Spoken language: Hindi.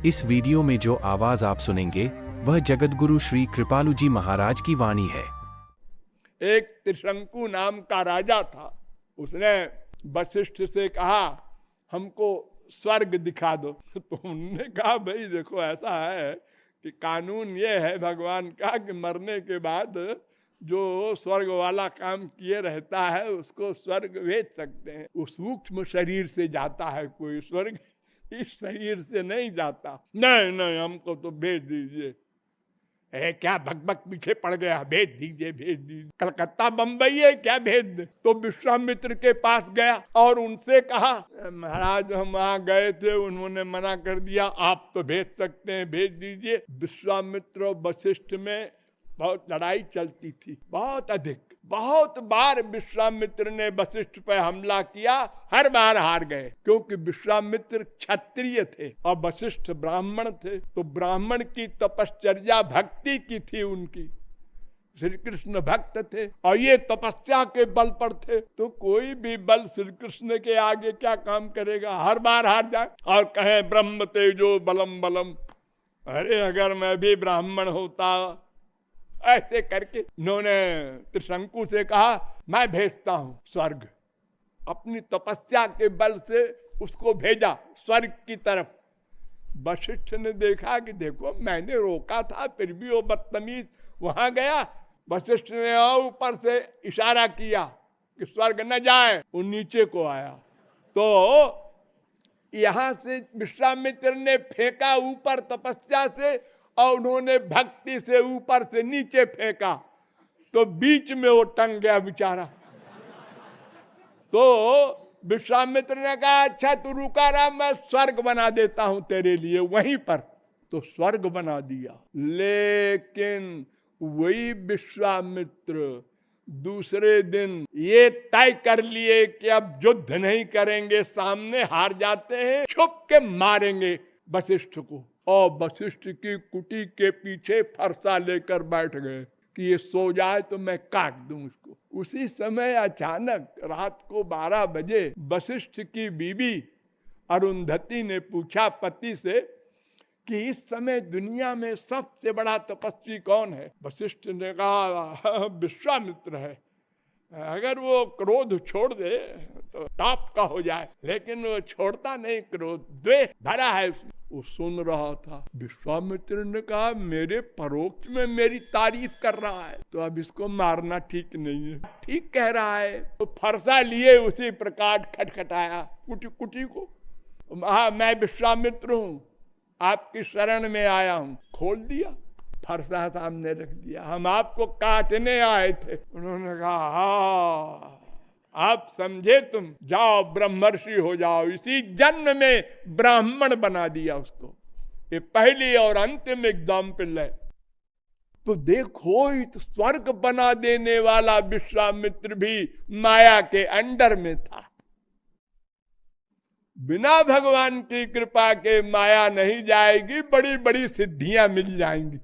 इस वीडियो में जो आवाज आप सुनेंगे वह जगतगुरु श्री कृपालु जी महाराज की वाणी है। एक त्रिशंकु नाम का राजा था। उसने वशिष्ठ से कहा हमको स्वर्ग दिखा दो। तो उन्होंने कहा भाई देखो ऐसा है कि कानून ये है भगवान का कि मरने के बाद जो स्वर्ग वाला काम किए रहता है उसको स्वर्ग भेज सकते हैं। उस सूक्ष्म शरीर से जाता है कोई स्वर्ग, इस शरीर से नहीं जाता। नहीं नहीं हमको तो भेज दीजिए। क्या बकबक पीछे पड़ गया, भेज दीजिए भेज दीजिए। कलकत्ता बंबई है क्या भेज दे। तो विश्वामित्र के पास गया और उनसे कहा महाराज हम वहां गए थे, उन्होंने मना कर दिया, आप तो भेज सकते हैं भेज दीजिए। विश्वामित्र और वशिष्ठ में बहुत लड़ाई चलती थी, बहुत अधिक। बहुत बार विश्वामित्र ने वशिष्ठ पर हमला किया, हर बार हार गए, क्योंकि विश्वामित्र क्षत्रिय थे और वशिष्ठ ब्राह्मण थे। तो ब्राह्मण की तपश्चर्या भक्ति की थी उनकी, श्री कृष्ण भक्त थे और ये तपस्या के बल पर थे। तो कोई भी बल श्री कृष्ण के आगे क्या काम करेगा, हर बार हार जाए और कहे ब्रह्म तेजो बलम बलम। अरे अगर मैं भी ब्राह्मण होता, ऐसे करके इन्होंने त्रिशंकु से कहा मैं भेजता हूं स्वर्ग। अपनी तपस्या के बल से उसको भेजा स्वर्ग की तरफ। वशिष्ठ ने देखा कि देखो मैंने रोका था फिर भी वो बदतमीज वहां गया। वशिष्ठ ने ऊपर से इशारा किया कि स्वर्ग न जाए, वो नीचे को आया। तो यहां से विश्वामित्र ने फेंका ऊपर तपस्या से और उन्होंने भक्ति से ऊपर से नीचे फेंका, तो बीच में वो टंग गया बेचारा। तो विश्वामित्र ने कहा अच्छा तू रुका रहा, मैं स्वर्ग बना देता हूं तेरे लिए वहीं पर। तो स्वर्ग बना दिया। लेकिन वही विश्वामित्र दूसरे दिन ये तय कर लिए कि अब युद्ध नहीं करेंगे, सामने हार जाते हैं, छुप के मारेंगे वशिष्ठ को। और वशिष्ठ की कुटी के पीछे फरसा लेकर बैठ गए कि ये सो जाए तो मैं काट दूं उसको। उसी समय अचानक रात को 12 बजे वशिष्ठ की बीवी अरुंधति ने पूछा पति से कि इस समय दुनिया में सबसे बड़ा तपस्वी कौन है। वशिष्ठ ने कहा विश्वामित्र है। अगर वो क्रोध छोड़ दे तो टॉप का हो जाए, लेकिन वो छोड़ता नहीं, क्रोध द्वेष भरा है उसमें। वो सुन रहा था। विश्वामित्र ने कहा मेरे परोक्ष में मेरी तारीफ कर रहा है, तो अब इसको मारना ठीक नहीं है। ठीक कह रहा है। तो फरसा लिए उसी प्रकार खटखटाया कुटी को। मैं विश्वामित्र हूँ, आपकी शरण में आया हूँ। खोल दिया, फरसा सामने रख दिया। हम आपको काटने आए थे। उन्होंने कहा हाँ आप समझे, तुम जाओ ब्रह्मर्षि हो जाओ। इसी जन्म में ब्राह्मण बना दिया उसको। ये पहली और अंतिम एग्जाम्पल है। तो देखो इस स्वर्ग बना देने वाला विश्वामित्र भी माया के अंडर में था। बिना भगवान की कृपा के माया नहीं जाएगी, बड़ी बड़ी सिद्धियां मिल जाएंगी।